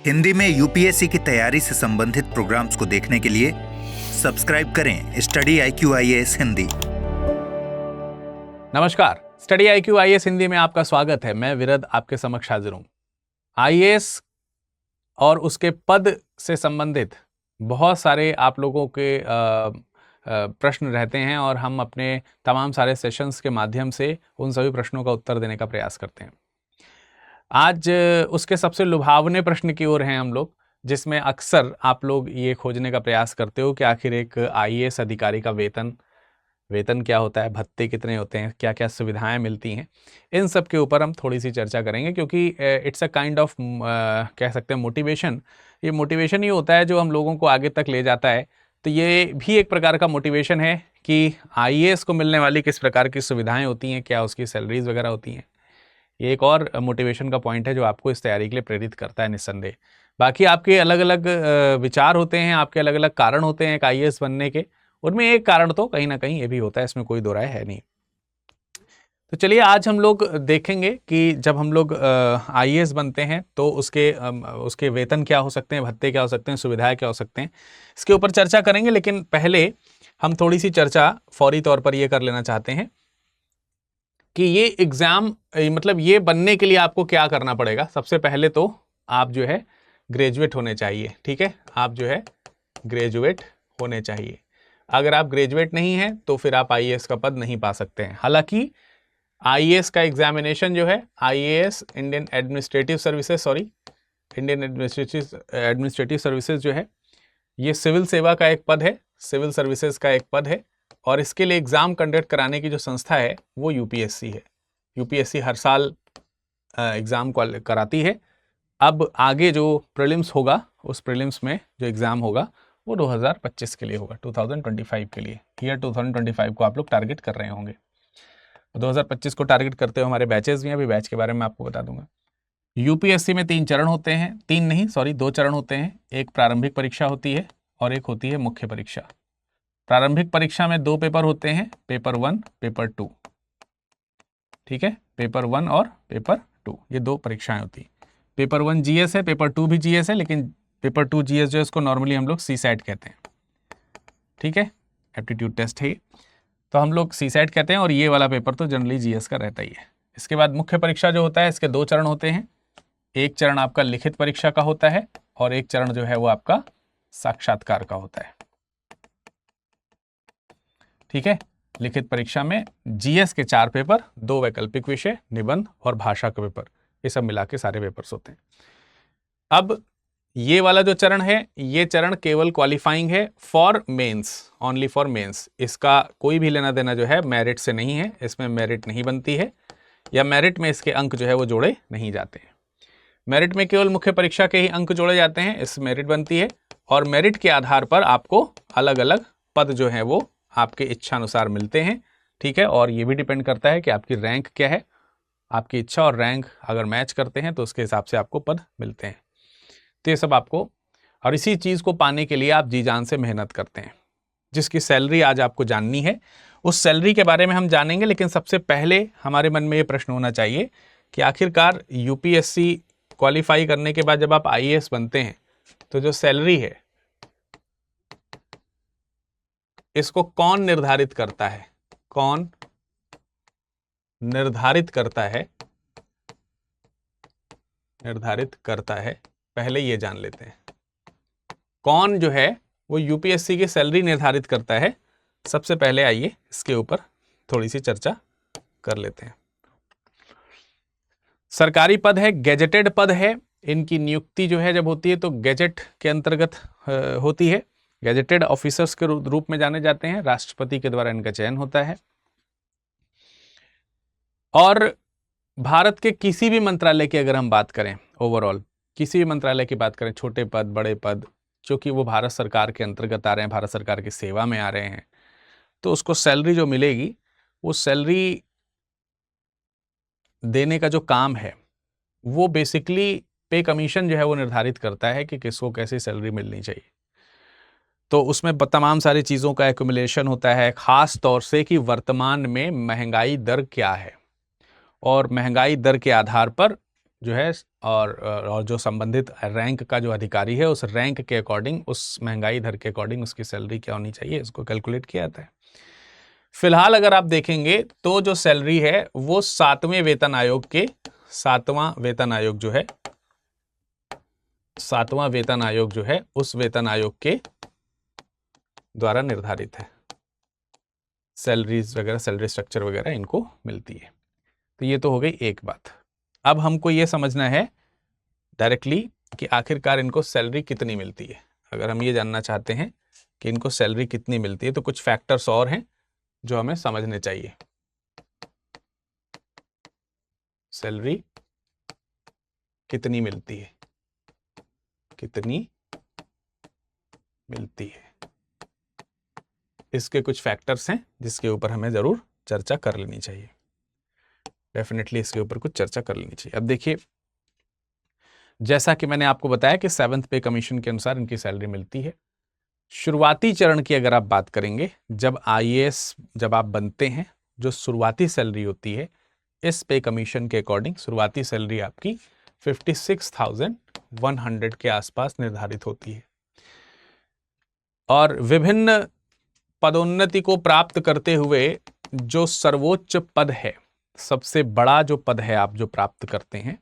हिंदी में यूपीएससी की तैयारी से संबंधित प्रोग्राम्स को देखने के लिए सब्सक्राइब करें स्टडी IQ IAS हिंदी। नमस्कार, स्टडी IQ IAS हिंदी में आपका स्वागत है। मैं विरद आपके समक्ष हाजिर हूं। IAS और उसके पद से संबंधित बहुत सारे आप लोगों के प्रश्न रहते हैं और हम अपने तमाम सारे सेशंस के माध्यम से उन सभी प्रश्नों का उत्तर देने का प्रयास करते हैं। आज उसके सबसे लुभावने प्रश्न की ओर हैं हम लोग, जिसमें अक्सर आप लोग ये खोजने का प्रयास करते हो कि आखिर एक IAS अधिकारी का वेतन क्या होता है, भत्ते कितने होते हैं, क्या क्या सुविधाएं मिलती हैं। इन सब के ऊपर हम थोड़ी सी चर्चा करेंगे, क्योंकि इट्स अ काइंड ऑफ कह सकते हैं मोटिवेशन। ये मोटिवेशन ही होता है जो हम लोगों को आगे तक ले जाता है। तो ये भी एक प्रकार का मोटिवेशन है कि IAS को मिलने वाली किस प्रकार की सुविधाएं होती हैं, क्या उसकी सैलरीज वगैरह होती हैं। ये एक और मोटिवेशन का पॉइंट है जो आपको इस तैयारी के लिए प्रेरित करता है निस्संदेह। बाकी आपके अलग अलग विचार होते हैं, आपके अलग अलग कारण होते हैं एक IAS बनने के। उनमें एक कारण तो कहीं ना कहीं ये भी होता है, इसमें कोई दो राय है नहीं। तो चलिए आज हम लोग देखेंगे कि जब हम लोग IAS बनते हैं तो उसके वेतन क्या हो सकते हैं, भत्ते क्या हो सकते हैं, सुविधाएं क्या हो सकते हैं, इसके ऊपर चर्चा करेंगे। लेकिन पहले हम थोड़ी सी चर्चा फौरी तौर पर ये कर लेना चाहते हैं कि ये एग्जाम मतलब ये बनने के लिए आपको क्या करना पड़ेगा। सबसे पहले तो आप जो है ग्रेजुएट होने चाहिए, ठीक है। आप जो है ग्रेजुएट होने चाहिए। अगर आप ग्रेजुएट नहीं हैं तो फिर आप IAS का पद नहीं पा सकते हैं। हालांकि IAS का एग्जामिनेशन जो है IAS इंडियन एडमिनिस्ट्रेटिव सर्विसेज जो है, ये सिविल सेवा का एक पद है, सिविल सर्विसेज का एक पद है। और इसके लिए एग्ज़ाम कंडक्ट कराने की जो संस्था है वो UPSC है। UPSC हर साल एग्ज़ाम कराती है। अब आगे जो प्रीलिम्स होगा, उस प्रीलिम्स में जो एग्ज़ाम होगा वो 2025 के लिए होगा, 2025 के लिए। ईयर 2025 को आप लोग टारगेट कर रहे होंगे। 2025 को टारगेट करते हुए हमारे बैचेस भी हैं, अभी बैच के बारे में आपको बता दूंगा। UPSC में 3 चरण होते हैं, 2 चरण होते हैं। एक प्रारंभिक परीक्षा होती है और एक होती है मुख्य परीक्षा। प्रारंभिक परीक्षा में 2 पेपर होते हैं, पेपर 1, पेपर 2, ठीक है। पेपर 1 और पेपर 2, ये 2 परीक्षाएं होती हैं। पेपर 1 GS है, पेपर 2 भी GS है, लेकिन पेपर 2 GS जो है इसको नॉर्मली हम लोग CSAT कहते हैं, ठीक है। एप्टीट्यूड टेस्ट है, तो हम लोग CSAT कहते हैं। और ये वाला पेपर तो जनरली GS का रहता ही है। इसके बाद मुख्य परीक्षा जो होता है, इसके 2 चरण होते हैं। एक चरण आपका लिखित परीक्षा का होता है और एक चरण जो है वो आपका साक्षात्कार का होता है, ठीक है। लिखित परीक्षा में GS के 4 पेपर, 2 वैकल्पिक विषय, निबंध और भाषा का पेपर, ये सब मिला के सारे पेपर्स होते हैं। अब ये वाला जो चरण है, ये चरण केवल क्वालिफाइंग है for mains, only for mains. इसका कोई भी लेना देना जो है मेरिट से नहीं है, इसमें मेरिट नहीं बनती है, या मेरिट में इसके अंक जो है वो जोड़े नहीं जाते हैं। मेरिट में केवल मुख्य परीक्षा के ही अंक जोड़े जाते हैं, इस मेरिट बनती है। और मेरिट के आधार पर आपको अलग अलग पद जो है वो आपके इच्छा अनुसार मिलते हैं, ठीक है। और ये भी डिपेंड करता है कि आपकी रैंक क्या है। आपकी इच्छा और रैंक अगर मैच करते हैं तो उसके हिसाब से आपको पद मिलते हैं। तो ये सब आपको, और इसी चीज़ को पाने के लिए आप जी जान से मेहनत करते हैं। जिसकी सैलरी आज आपको जाननी है, उस सैलरी के बारे में हम जानेंगे। लेकिन सबसे पहले हमारे मन में ये प्रश्न होना चाहिए कि आखिरकार UPSC क्वालिफाई करने के बाद जब आप IAS बनते हैं तो जो सैलरी है इसको कौन निर्धारित करता है, कौन निर्धारित करता है, पहले ये जान लेते हैं। कौन जो है वो UPSC की सैलरी निर्धारित करता है, सबसे पहले आइए इसके ऊपर थोड़ी सी चर्चा कर लेते हैं। सरकारी पद है, गैजेटेड पद है। इनकी नियुक्ति जो है जब होती है तो गैजेट के अंतर्गत होती है। गैजेटेड ऑफिसर्स के रूप में जाने जाते हैं, राष्ट्रपति के द्वारा इनका चयन होता है। और भारत के किसी भी मंत्रालय की अगर हम बात करें, ओवरऑल किसी भी मंत्रालय की बात करें, छोटे पद बड़े पद, क्योंकि वो भारत सरकार के अंतर्गत आ रहे हैं, भारत सरकार की सेवा में आ रहे हैं, तो उसको सैलरी जो मिलेगी, वो सैलरी देने का जो काम है वो बेसिकली पे कमीशन जो है वो निर्धारित करता है कि किसको कैसी सैलरी मिलनी चाहिए। तो उसमें तमाम सारी चीज़ों का एक्युमुलेशन होता है, ख़ास तौर से कि वर्तमान में महंगाई दर क्या है, और महंगाई दर के आधार पर जो है और जो संबंधित रैंक का जो अधिकारी है उस रैंक के अकॉर्डिंग, उस महंगाई दर के अकॉर्डिंग उसकी सैलरी क्या होनी चाहिए, इसको कैलकुलेट किया जाता है। फिलहाल अगर आप देखेंगे तो जो सैलरी है वो 7वें वेतन आयोग के 7वां वेतन आयोग जो है 7वां वेतन आयोग जो है उस वेतन आयोग के द्वारा निर्धारित है। सैलरीज वगैरह, सैलरी स्ट्रक्चर वगैरह इनको मिलती है। तो ये तो हो गई एक बात। अब हमको ये समझना है डायरेक्टली कि आखिरकार इनको सैलरी कितनी मिलती है। अगर हम ये जानना चाहते हैं कि इनको सैलरी कितनी मिलती है तो कुछ फैक्टर्स और हैं जो हमें समझने चाहिए। सैलरी कितनी मिलती है, कितनी मिलती है, इसके कुछ फैक्टर्स हैं जिसके ऊपर हमें ज़रूर चर्चा कर लेनी चाहिए। डेफिनेटली इसके ऊपर कुछ चर्चा कर लेनी चाहिए। अब देखिए, जैसा कि मैंने आपको बताया कि 7th पे कमीशन के अनुसार इनकी सैलरी मिलती है। शुरुआती चरण की अगर आप बात करेंगे, जब आईएएस जब आप बनते हैं, जो शुरुआती सैलरी होती है इस पे कमीशन के अकॉर्डिंग शुरुआती सैलरी आपकी 56,100 के आसपास निर्धारित होती है। और विभिन्न पदोन्नति को प्राप्त करते हुए जो सर्वोच्च पद है, सबसे बड़ा जो पद है आप जो प्राप्त करते हैं,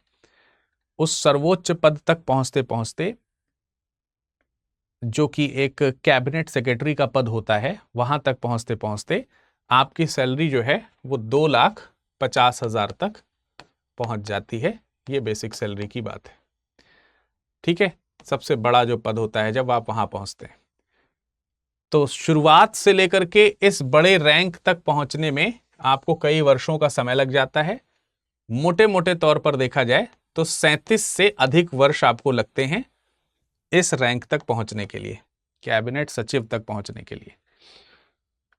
उस सर्वोच्च पद तक पहुंचते पहुंचते जो कि एक कैबिनेट सेक्रेटरी का पद होता है, वहां तक पहुंचते पहुंचते आपकी सैलरी जो है वो 2,50,000 तक पहुंच जाती है। ये बेसिक सैलरी की बात है, ठीक है। सबसे बड़ा जो पद होता है जब आप वहां पहुंचते हैं, तो शुरुआत से लेकर के इस बड़े रैंक तक पहुंचने में आपको कई वर्षों का समय लग जाता है। मोटे मोटे तौर पर देखा जाए तो 37 से अधिक वर्ष आपको लगते हैं इस रैंक तक पहुंचने के लिए, कैबिनेट सचिव तक पहुंचने के लिए।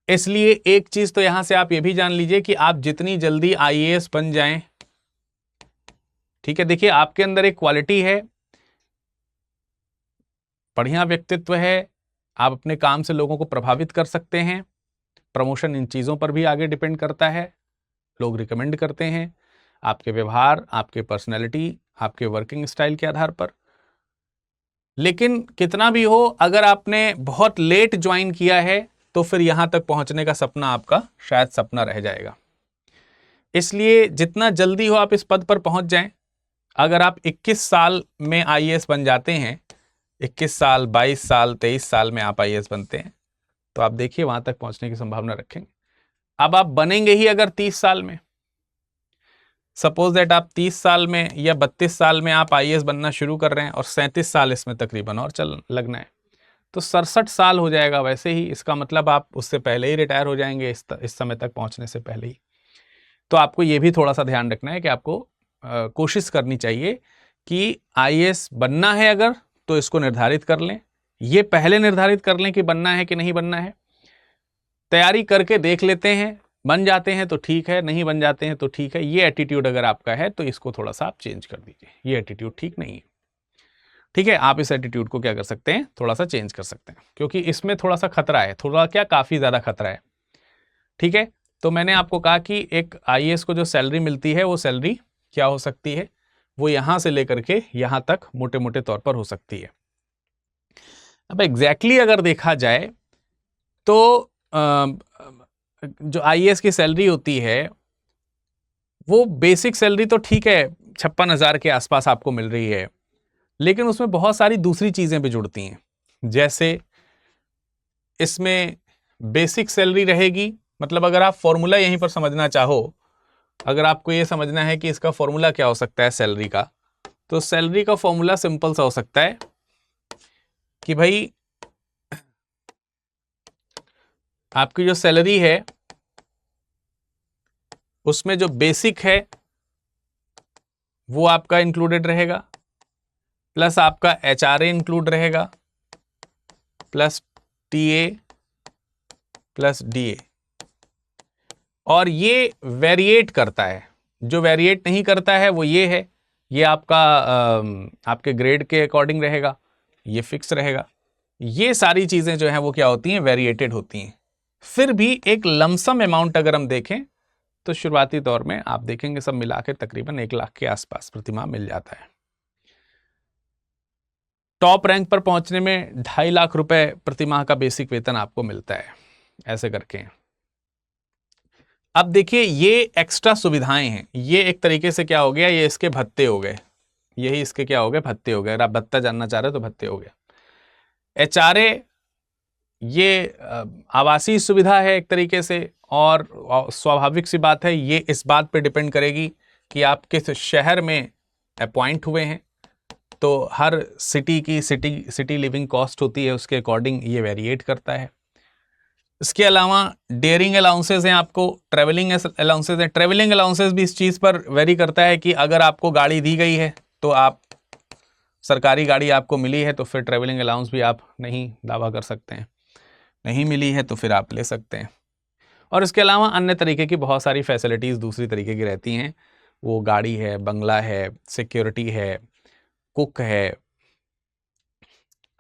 इसलिए एक चीज तो यहां से आप ये भी जान लीजिए कि आप जितनी जल्दी आईएएस बन जाएं, ठीक है। देखिए, आपके अंदर एक क्वालिटी है, बढ़िया व्यक्तित्व है, आप अपने काम से लोगों को प्रभावित कर सकते हैं। प्रमोशन इन चीजों पर भी आगे डिपेंड करता है, लोग रिकमेंड करते हैं आपके व्यवहार, आपके पर्सनैलिटी, आपके वर्किंग स्टाइल के आधार पर। लेकिन कितना भी हो, अगर आपने बहुत लेट ज्वाइन किया है तो फिर यहां तक पहुंचने का सपना आपका शायद सपना रह जाएगा। इसलिए जितना जल्दी हो आप इस पद पर पहुंच जाएं। अगर आप 21 साल में आईएएस बन जाते हैं, 21 साल, 22 साल, 23 साल में आप आईएएस बनते हैं, तो आप देखिए वहां तक पहुंचने की संभावना रखेंगे। अब आप बनेंगे ही अगर 30 साल में, सपोज दैट आप 30 साल में या 32 साल में आप आईएएस बनना शुरू कर रहे हैं और 37 साल इसमें तकरीबन और चल लगना है, तो 67 साल हो जाएगा वैसे ही। इसका मतलब आप उससे पहले ही रिटायर हो जाएंगे, इस समय तक पहुंचने से पहले ही। तो आपको ये भी थोड़ा सा ध्यान रखना है कि आपको कोशिश करनी चाहिए कि आईएएस बनना है अगर तो इसको निर्धारित कर लें, ये पहले निर्धारित कर लें कि बनना है कि नहीं बनना है। तैयारी करके देख लेते हैं, बन जाते हैं तो ठीक है, नहीं बन जाते हैं तो ठीक है। ये एटीट्यूड अगर आपका है तो इसको थोड़ा सा आप चेंज कर दीजिए, ये एटीट्यूड ठीक नहीं है, ठीक है। आप इस एटीट्यूड को क्या कर सकते हैं, थोड़ा सा चेंज कर सकते हैं, क्योंकि इसमें थोड़ा सा खतरा है, थोड़ा क्या काफी ज्यादा खतरा है, ठीक है। तो मैंने आपको कहा कि एक आईएएस को जो सैलरी मिलती है वो सैलरी क्या हो सकती है, वो यहां से लेकर के यहां तक मोटे मोटे तौर पर हो सकती है। अब एग्जैक्टली अगर देखा जाए तो जो आईएएस की सैलरी होती है वो बेसिक सैलरी तो ठीक है 56,000 के आसपास आपको मिल रही है, लेकिन उसमें बहुत सारी दूसरी चीजें भी जुड़ती हैं। जैसे इसमें बेसिक सैलरी रहेगी, मतलब अगर आप फॉर्मूला यहीं पर समझना चाहो, अगर आपको ये समझना है कि इसका फॉर्मूला क्या हो सकता है सैलरी का, तो सैलरी का फॉर्मूला सिंपल सा हो सकता है कि भाई आपकी जो सैलरी है उसमें जो बेसिक है वो आपका इंक्लूडेड रहेगा, प्लस आपका एचआरए इंक्लूड रहेगा, प्लस टीए, प्लस डीए। और ये वेरिएट करता है, जो वेरिएट नहीं करता है वो ये है, ये आपका आपके ग्रेड के अकॉर्डिंग रहेगा, ये फिक्स रहेगा। ये सारी चीजें जो हैं वो क्या होती हैं, वेरिएटेड होती हैं। फिर भी एक लमसम अमाउंट अगर हम देखें तो शुरुआती दौर में आप देखेंगे सब मिला के तकरीबन 1 लाख के आसपास प्रतिमाह मिल जाता है। टॉप रैंक पर पहुंचने में 2.5 लाख रुपए प्रतिमाह का बेसिक वेतन आपको मिलता है, ऐसे करके। अब देखिए ये एक्स्ट्रा सुविधाएं हैं, ये एक तरीके से क्या हो गया, ये इसके भत्ते हो गए, यही इसके क्या हो गए, भत्ते हो गए। अगर आप भत्ता जानना चाह रहे हो तो भत्ते हो गया। HRA ये आवासीय सुविधा है एक तरीके से, और स्वाभाविक सी बात है ये इस बात पे डिपेंड करेगी कि आप किस शहर में अपॉइंट हुए हैं। तो हर सिटी की सिटी लिविंग कॉस्ट होती है, उसके अकॉर्डिंग ये वेरिएट करता है। इसके अलावा डेयरिंग अलाउंसेज हैं, आपको ट्रेवलिंग अलाउंसेज हैं। ट्रेवलिंग अलाउंसेज भी इस चीज़ पर वेरी करता है कि अगर आपको गाड़ी दी गई है तो आप सरकारी गाड़ी आपको मिली है तो फिर ट्रेवलिंग अलाउंस भी आप नहीं दावा कर सकते हैं, नहीं मिली है तो फिर आप ले सकते हैं। और इसके अलावा अन्य तरीके की बहुत सारी फैसिलिटीज़ दूसरी तरीके की रहती हैं, वो गाड़ी है, बंगला है, सिक्योरिटी है, कुक है,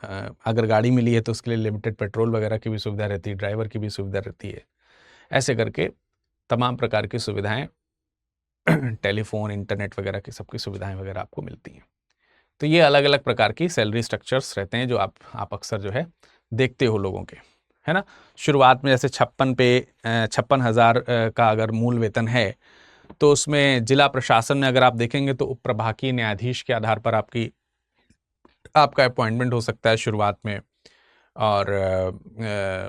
अगर गाड़ी मिली है तो उसके लिए लिमिटेड पेट्रोल वगैरह की भी सुविधा रहती है, ड्राइवर की भी सुविधा रहती है। ऐसे करके तमाम प्रकार की सुविधाएं, टेलीफोन, इंटरनेट वगैरह की सबकी सुविधाएं वगैरह आपको मिलती हैं। तो ये अलग अलग प्रकार की सैलरी स्ट्रक्चर्स रहते हैं जो आप अक्सर जो है देखते हो लोगों के, है ना। शुरुआत में जैसे 56,000 का अगर मूल वेतन है तो उसमें जिला प्रशासन में अगर आप देखेंगे तो उप प्रभाकीय न्यायाधीश के आधार पर आपका अपॉइंटमेंट हो सकता है शुरुआत में, और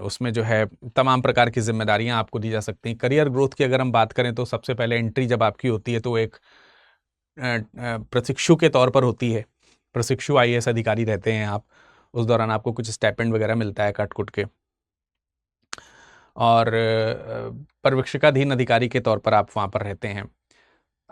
उसमें जो है तमाम प्रकार की जिम्मेदारियां आपको दी जा सकती हैं। करियर ग्रोथ की अगर हम बात करें तो सबसे पहले एंट्री जब आपकी होती है तो एक प्रशिक्षु के तौर पर होती है, प्रशिक्षु IAS अधिकारी रहते हैं आप, उस दौरान आपको कुछ स्टाइपेंड वगैरह मिलता है काट कुट के, और पर्यवेक्षकाधीन अधिकारी के तौर पर आप वहाँ पर रहते हैं।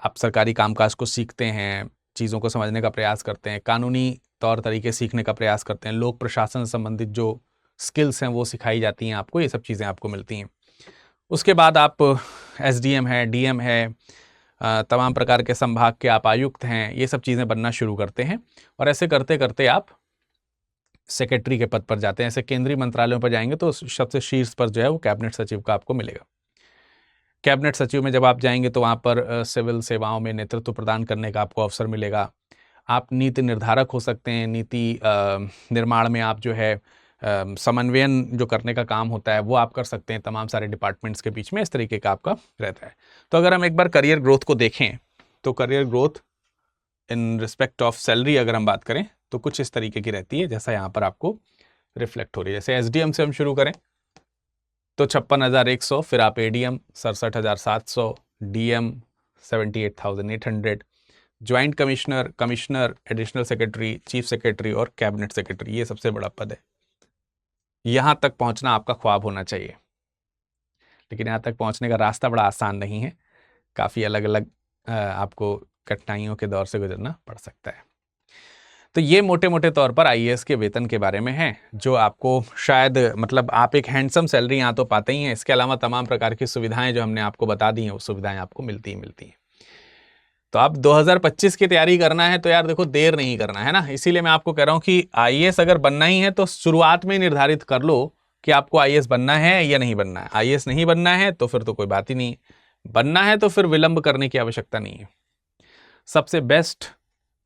आप सरकारी कामकाज को सीखते हैं, चीज़ों को समझने का प्रयास करते हैं, कानूनी तौर तरीके सीखने का प्रयास करते हैं, लोक प्रशासन से संबंधित जो स्किल्स हैं वो सिखाई जाती हैं आपको, ये सब चीज़ें आपको मिलती हैं। उसके बाद आप SDM है, DM है, तमाम प्रकार के संभाग के आप आयुक्त हैं, ये सब चीज़ें बनना शुरू करते हैं, और ऐसे करते करते आप सेक्रेटरी के पद पर जाते हैं। ऐसे केंद्रीय मंत्रालयों पर जाएंगे तो सबसे शीर्ष पर जो है वो कैबिनेट सचिव का आपको मिलेगा। कैबिनेट सचिव में जब आप जाएंगे तो वहाँ पर सिविल सेवाओं में नेतृत्व प्रदान करने का आपको अवसर मिलेगा। आप नीति निर्धारक हो सकते हैं, नीति निर्माण में आप जो है समन्वयन जो करने का काम होता है वो आप कर सकते हैं तमाम सारे डिपार्टमेंट्स के बीच में, इस तरीके का आपका रहता है। तो अगर हम एक बार करियर ग्रोथ को देखें तो career growth in respect of salary अगर हम बात करें तो कुछ इस तरीके की रहती है जैसा यहाँ पर आपको रिफ्लेक्ट हो रही है। जैसे SDM से हम शुरू करें तो 56,100, फिर आप ADM 67,700, DM 78,800, joint commissioner, additional secretary, chief secretary और कैबिनेट सेक्रेटरी, ये सबसे बड़ा पद है। यहाँ तक पहुँचना आपका ख्वाब होना चाहिए, लेकिन यहाँ तक पहुँचने का रास्ता बड़ा आसान नहीं है, काफ़ी अलग अलग आपको कठिनाइयों के दौर से गुजरना पड़ सकता है। तो ये मोटे मोटे तौर पर IAS के वेतन के बारे में है, जो आपको शायद मतलब आप एक हैंडसम सैलरी यहाँ तो पाते ही हैं, इसके अलावा तमाम प्रकार की सुविधाएं जो हमने आपको बता दी हैं वो सुविधाएं आपको मिलती हैं। तो आप 2025 की तैयारी करना है तो यार देखो देर नहीं करना है ना, इसीलिए मैं आपको कह रहा हूँ कि IAS अगर बनना ही है तो शुरुआत में निर्धारित कर लो कि आपको IAS बनना है या नहीं बनना है। IAS नहीं बनना है तो फिर तो कोई बात ही नहीं, बनना है तो फिर विलंब करने की आवश्यकता नहीं है। सबसे बेस्ट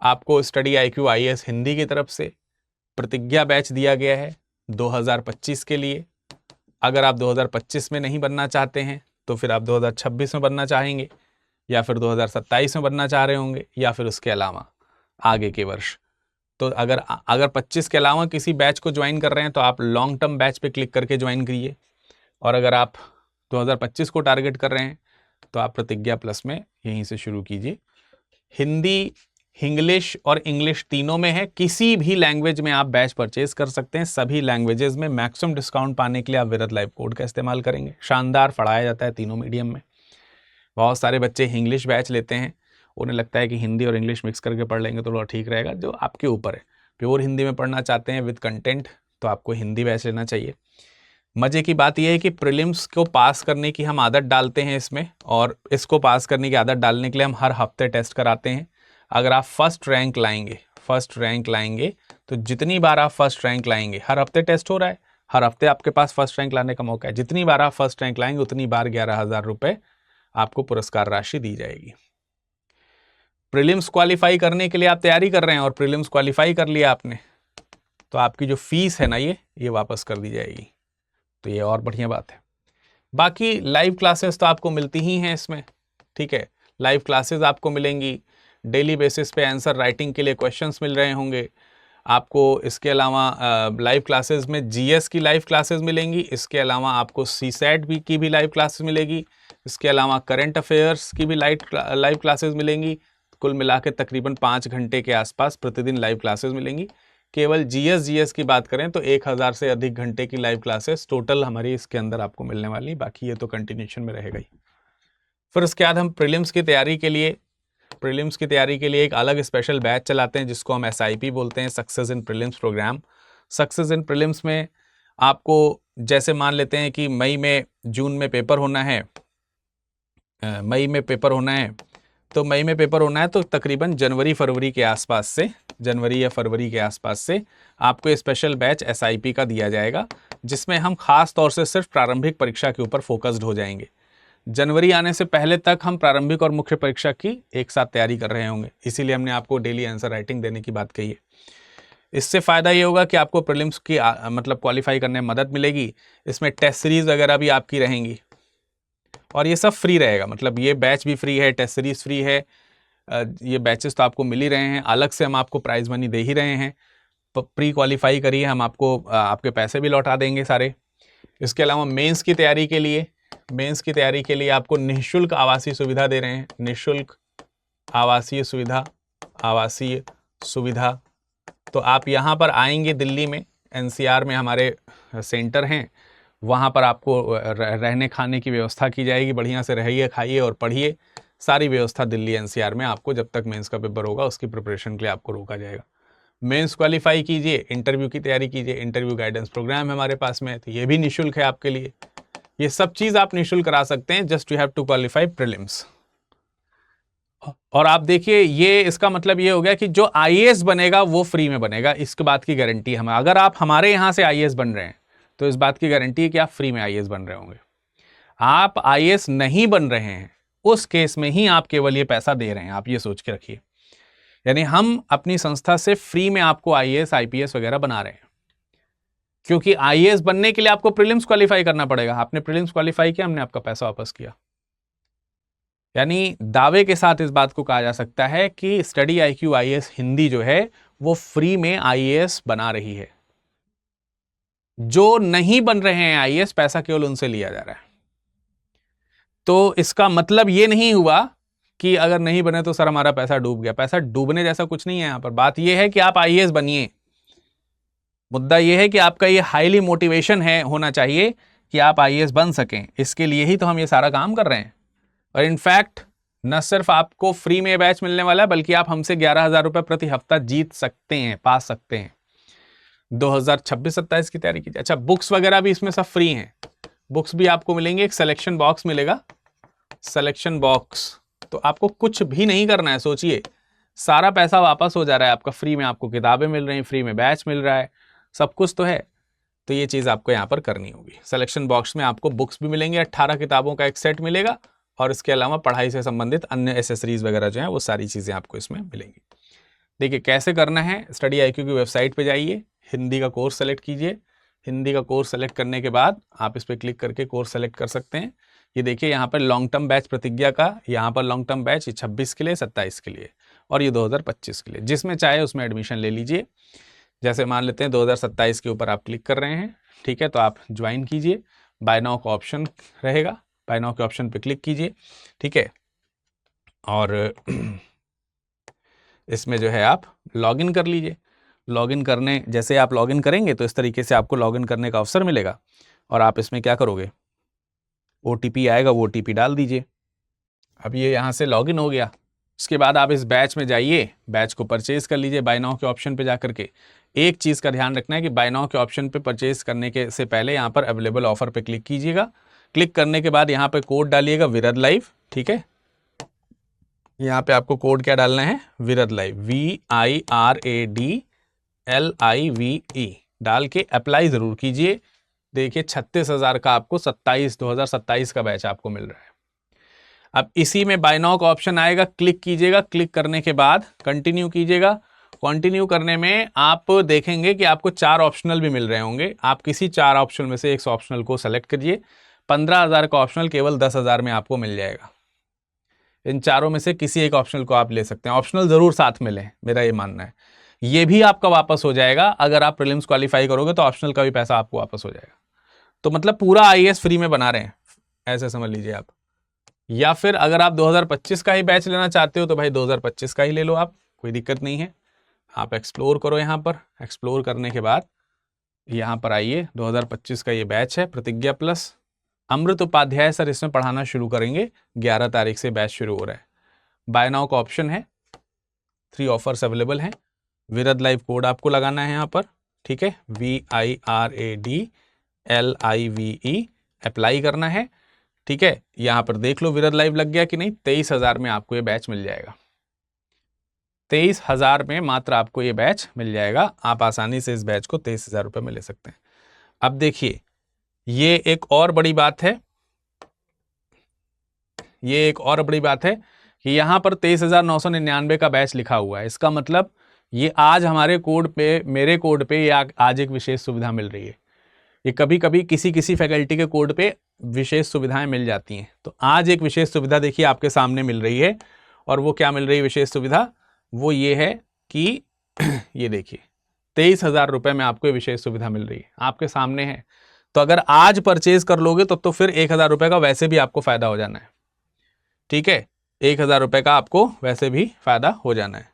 आपको स्टडी IQ IAS हिंदी की तरफ से प्रतिज्ञा बैच दिया गया है 2025 के लिए। अगर आप 2025 में नहीं बनना चाहते हैं तो फिर आप 2026 में बनना चाहेंगे, या फिर 2027 में बनना चाह रहे होंगे, या फिर उसके अलावा आगे के वर्ष। तो अगर 25 के अलावा किसी बैच को ज्वाइन कर रहे हैं तो आप लॉन्ग टर्म बैच पे क्लिक करके ज्वाइन करिए, और अगर आप 2025 को टारगेट कर रहे हैं तो आप प्रतिज्ञा प्लस में यहीं से शुरू कीजिए। हिंदी, इंग्लिश और इंग्लिश तीनों में है, किसी भी लैंग्वेज में आप बैच परचेज कर सकते हैं। सभी लैंग्वेजेस में मैक्सिमम डिस्काउंट पाने के लिए आप विरद लाइव कोड का इस्तेमाल करेंगे। शानदार पढ़ाया जाता है तीनों मीडियम में। बहुत सारे बच्चे इंग्लिश बैच लेते हैं, उन्हें लगता है कि हिंदी और इंग्लिश मिक्स करके पढ़ लेंगे तो थोड़ा ठीक रहेगा, जो आपके ऊपर है। प्योर हिंदी में पढ़ना चाहते हैं विद कंटेंट तो आपको हिंदी बैच लेना चाहिए। मज़े की बात यह है कि प्रीलिम्स को पास करने की हम आदत डालते हैं इसमें, और इसको पास करने की आदत डालने के लिए हम हर हफ्ते टेस्ट कराते हैं। अगर आप फर्स्ट रैंक लाएंगे तो जितनी बार आप फर्स्ट रैंक लाएंगे, हर हफ्ते टेस्ट हो रहा है, हर हफ्ते आपके पास फर्स्ट रैंक लाने का मौका है, जितनी बार आप फर्स्ट रैंक लाएंगे उतनी बार 11,000 रुपये आपको पुरस्कार राशि दी जाएगी। प्रीलिम्स क्वालिफाई करने के लिए आप तैयारी कर रहे हैं और प्रीलिम्स क्वालिफाई कर लिया आपने, तो आपकी जो फीस है ना ये वापस कर दी जाएगी, तो ये और बढ़िया बात है। बाकी लाइव क्लासेस तो आपको मिलती ही हैं इसमें, ठीक है, लाइव क्लासेस आपको मिलेंगी, डेली बेसिस पे आंसर राइटिंग के लिए क्वेश्चंस मिल रहे होंगे आपको। इसके अलावा लाइव क्लासेस में जीएस की लाइव क्लासेस मिलेंगी, इसके अलावा आपको सीसैट की भी लाइव क्लासेस मिलेगी, इसके अलावा करंट अफेयर्स की भी लाइव क्लासेस मिलेंगी। कुल मिला के तकरीबन 5 घंटे के आसपास प्रतिदिन लाइव क्लासेस मिलेंगी। केवल जीएस की बात करें तो 1000 से अधिक घंटे की लाइव क्लासेस टोटल हमारी इसके अंदर आपको मिलने वाली, बाकी ये तो कंटिन्यूशन में रहेगा ही। फिर उसके बाद हम प्रीलिम्स की तैयारी के लिए एक अलग स्पेशल बैच चलाते हैं जिसको हम SIP बोलते हैं, success in prelims programme. Success in prelims में आपको जैसे मान लेते हैं कि जून में पेपर होना है, मई में पेपर होना है तो तकरीबन जनवरी या फरवरी के आसपास से आपको स्पेशल बैच SIP का दिया जाएगा, जिसमें हम खास तौर से सिर्फ प्रारंभिक परीक्षा के ऊपर फोकस्ड हो जाएंगे। जनवरी आने से पहले तक हम प्रारंभिक और मुख्य परीक्षा की एक साथ तैयारी कर रहे होंगे, इसीलिए हमने आपको डेली आंसर राइटिंग देने की बात कही है। इससे फ़ायदा ये होगा कि आपको प्रीलिम्स की मतलब क्वालिफाई करने में मदद मिलेगी। इसमें टेस्ट सीरीज़ वगैरह भी आपकी रहेंगी और ये सब फ्री रहेगा, मतलब ये बैच भी फ्री है, टेस्ट सीरीज़ फ्री है, ये बैचेस तो आपको मिल ही रहे हैं, अलग से हम आपको प्राइज़ मनी दे ही रहे हैं। प्री क्वालिफाई करिए, हम आपको आपके पैसे भी लौटा देंगे सारे। इसके अलावा मेंस की तैयारी के लिए आपको निःशुल्क आवासीय सुविधा दे रहे हैं, निःशुल्क आवासीय सुविधा। तो आप यहाँ पर आएंगे, दिल्ली में NCR में हमारे सेंटर हैं, वहाँ पर आपको रहने खाने की व्यवस्था की जाएगी, बढ़िया से रहिए, खाइए और पढ़िए, सारी व्यवस्था दिल्ली NCR में आपको जब तक मेंस का पेपर होगा उसकी प्रिपरेशन के लिए आपको रोका जाएगा। मेंस क्वालिफाई कीजिए, इंटरव्यू की तैयारी कीजिए, इंटरव्यू गाइडेंस प्रोग्राम है हमारे पास में, तो ये भी निःशुल्क है आपके लिए। ये सब चीज़ आप निःशुल्क करा सकते हैं, just you have to qualify prelims. और आप देखिए, ये इसका मतलब ये हो गया कि जो IAS बनेगा वो फ्री में बनेगा, इसके बात की गारंटी हमें। अगर आप हमारे यहाँ से IAS बन रहे हैं तो इस बात की गारंटी है कि आप फ्री में IAS बन रहे होंगे। आप IAS नहीं बन रहे हैं उस केस में ही आप केवल ये पैसा दे रहे हैं, आप ये सोच के रखिए। यानी हम अपनी संस्था से फ्री में आपको IAS IPS वगैरह बना रहे हैं, क्योंकि IAS बनने के लिए आपको प्रीलिम्स क्वालिफाई करना पड़ेगा। आपने प्रीलिम्स क्वालिफाई किया, हमने आपका पैसा वापस किया। यानी दावे के साथ इस बात को कहा जा सकता है कि स्टडी IQ IAS हिंदी जो है वो फ्री में IAS बना रही है। जो नहीं बन रहे हैं IAS, पैसा केवल उनसे लिया जा रहा है। तो इसका मतलब ये नहीं हुआ कि अगर नहीं बने तो सर हमारा पैसा डूब गया। पैसा डूबने जैसा कुछ नहीं है यहाँ पर। बात यह है कि आप IAS बनिए। मुद्दा यह है कि आपका ये हाईली मोटिवेशन होना चाहिए कि आप IAS बन सकें। इसके लिए ही तो हम ये सारा काम कर रहे हैं। और इनफैक्ट न सिर्फ आपको फ्री में बैच मिलने वाला है, बल्कि आप हमसे 11,000 रुपये प्रति हफ्ता जीत सकते हैं, पा सकते हैं। 2026-27 की तैयारी कीजिए। अच्छा, बुक्स वगैरह भी इसमें सब फ्री हैं। बुक्स भी आपको मिलेंगे, एक सिलेक्शन बॉक्स मिलेगा, सिलेक्शन बॉक्स। तो आपको कुछ भी नहीं करना है। सोचिए, सारा पैसा वापस हो जा रहा है आपका, फ्री में आपको किताबें मिल रही हैं, फ्री में बैच मिल रहा है, सब कुछ तो है। तो ये चीज़ आपको यहाँ पर करनी होगी। सिलेक्शन बॉक्स में आपको बुक्स भी मिलेंगे, 18 किताबों का एक सेट मिलेगा, और इसके अलावा पढ़ाई से संबंधित अन्य एसेसरीज वगैरह जो हैं वो सारी चीज़ें आपको इसमें मिलेंगी। देखिए कैसे करना है। स्टडी IQ की वेबसाइट पे जाइए, हिंदी का कोर्स सेलेक्ट कीजिए। हिंदी का कोर्स सेलेक्ट करने के बाद आप इस पर क्लिक करके कोर्स सेलेक्ट कर सकते हैं। ये देखिए यहाँ पर लॉन्ग टर्म बैच प्रतिज्ञा का, यहाँ पर लॉन्ग टर्म बैच 26 के लिए, 27 के लिए और ये 2025 के लिए। जिसमें चाहे उसमें एडमिशन ले लीजिए। जैसे मान लेते हैं 2027 के ऊपर आप क्लिक कर रहे हैं, ठीक है, तो आप ज्वाइन कीजिए। बाय नाउ का ऑप्शन रहेगा, बाय नाउ के ऑप्शन पे क्लिक कीजिए, ठीक है, और इसमें जो है आप लॉगिन कर लीजिए। लॉगिन करने जैसे आप लॉगिन करेंगे तो इस तरीके से आपको लॉगिन करने का अवसर मिलेगा और आप इसमें क्या करोगे, OTP आएगा, वो OTP डाल दीजिए। अब ये यहाँ से लॉगिन हो गया। इसके बाद आप इस बैच में जाइए, बैच को परचेज कर लीजिए बाय नाउ के ऑप्शन पे जा करके। एक चीज़ का ध्यान रखना है कि बाय नाउ के ऑप्शन पे परचेज करने के से पहले यहाँ पर अवेलेबल ऑफर पे क्लिक कीजिएगा। क्लिक करने के बाद यहाँ पे कोड डालिएगा विरद लाइव, ठीक है। यहाँ पे आपको कोड क्या डालना है, विरद लाइव, VIRADLIVE डाल के अप्लाई ज़रूर कीजिए। देखिए 36,000 का आपको 2027 का बैच आपको मिल रहा है। अब इसी में बाय नाउ का ऑप्शन आएगा, क्लिक कीजिएगा, क्लिक करने के बाद कंटिन्यू कीजिएगा। कंटिन्यू करने में आप देखेंगे कि आपको 4 ऑप्शनल भी मिल रहे होंगे। आप किसी 4 ऑप्शन में से एक ऑप्शनल को सेलेक्ट करिए। 15,000 का ऑप्शनल केवल 10,000 में आपको मिल जाएगा। इन चारों में से किसी एक ऑप्शनल को आप ले सकते हैं। ऑप्शनल जरूर साथ में लें, मेरा ये मानना है। ये भी आपका वापस हो जाएगा। अगर आप प्रीलिम्स क्वालिफाई करोगे तो ऑप्शनल का भी पैसा आपको वापस हो जाएगा। तो मतलब पूरा आईएएस फ्री में बना रहे हैं, ऐसे समझ लीजिए आप। या फिर अगर आप 2025 का ही बैच लेना चाहते हो तो भाई 2025 का ही ले लो आप, कोई दिक्कत नहीं है। आप एक्सप्लोर करो यहाँ पर। एक्सप्लोर करने के बाद यहाँ पर आइए, 2025 का ये बैच है प्रतिज्ञा प्लस। अमृत उपाध्याय सर इसमें पढ़ाना शुरू करेंगे, 11 तारीख से बैच शुरू हो रहा है। बाय नाउ का ऑप्शन है, 3 ऑफर्स अवेलेबल हैं। विरद लाइव कोड आपको लगाना है यहाँ पर, ठीक है, VIRADLIVE, अप्लाई करना है, ठीक है। यहाँ पर देख लो विरद लाइव लग गया कि नहीं। 23,000 में आपको ये बैच मिल जाएगा। 23,000 में मात्र आपको ये बैच मिल जाएगा। आप आसानी से इस बैच को 23,000 रुपये में ले सकते हैं। अब देखिए, ये एक और बड़ी बात है, ये एक और बड़ी बात है कि यहाँ पर 23,999 का बैच लिखा हुआ है। इसका मतलब ये आज हमारे कोड पे, मेरे कोड पे ये आज एक विशेष सुविधा मिल रही है। ये कभी कभी किसी फैकल्टी के कोड पे विशेष सुविधाएं मिल जाती हैं। तो आज एक विशेष सुविधा देखिए आपके सामने मिल रही है। और वो क्या मिल रही है विशेष सुविधा? वो ये है कि ये देखिए 23,000 रुपये में आपको ये विशेष सुविधा मिल रही है, आपके सामने है। तो अगर आज परचेज कर लोगे तो फिर 1,000 रुपये का वैसे भी आपको फायदा हो जाना है, ठीक है। 1,000 रुपये का आपको वैसे भी फायदा हो जाना है।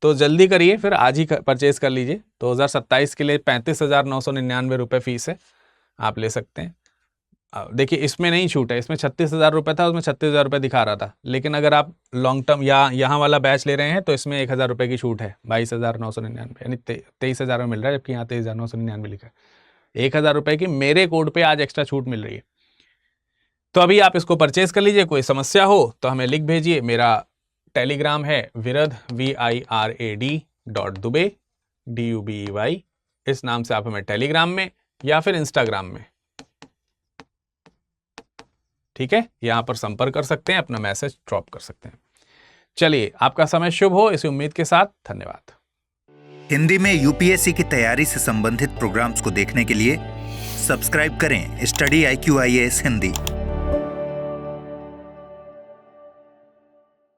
तो जल्दी करिए, फिर आज ही परचेज कर लीजिए। 2027 के लिए 35,999 रुपये फीस है, आप ले सकते हैं। देखिए इसमें नहीं छूट है, इसमें 36,000 रुपये था, उसमें 36,000 रुपये दिखा रहा था। लेकिन अगर आप लॉन्ग टर्म या यहाँ वाला बैच ले रहे हैं तो इसमें 1,000 रुपये की छूट है, 22,999, यानी 23,000 में मिल रहा है, जबकि यहाँ 23,999 लिखा है। 1,000 रुपये की मेरे कोड पे आज एक्स्ट्रा छूट मिल रही है। तो अभी आप इसको परचेज कर लीजिए। कोई समस्या हो तो हमें लिख भेजिए। मेरा टेलीग्राम है विरद VIRAD.Dubey DUBEY, इस नाम से आप हमें टेलीग्राम में या फिर इंस्टाग्राम में, ठीक है, यहां पर संपर्क कर सकते हैं, अपना मैसेज ड्रॉप कर सकते हैं। चलिए, आपका समय शुभ हो, इसी उम्मीद के साथ धन्यवाद। हिंदी में यूपीएससी की तैयारी से संबंधित प्रोग्राम्स को देखने के लिए सब्सक्राइब करें स्टडी IQ IAS हिंदी।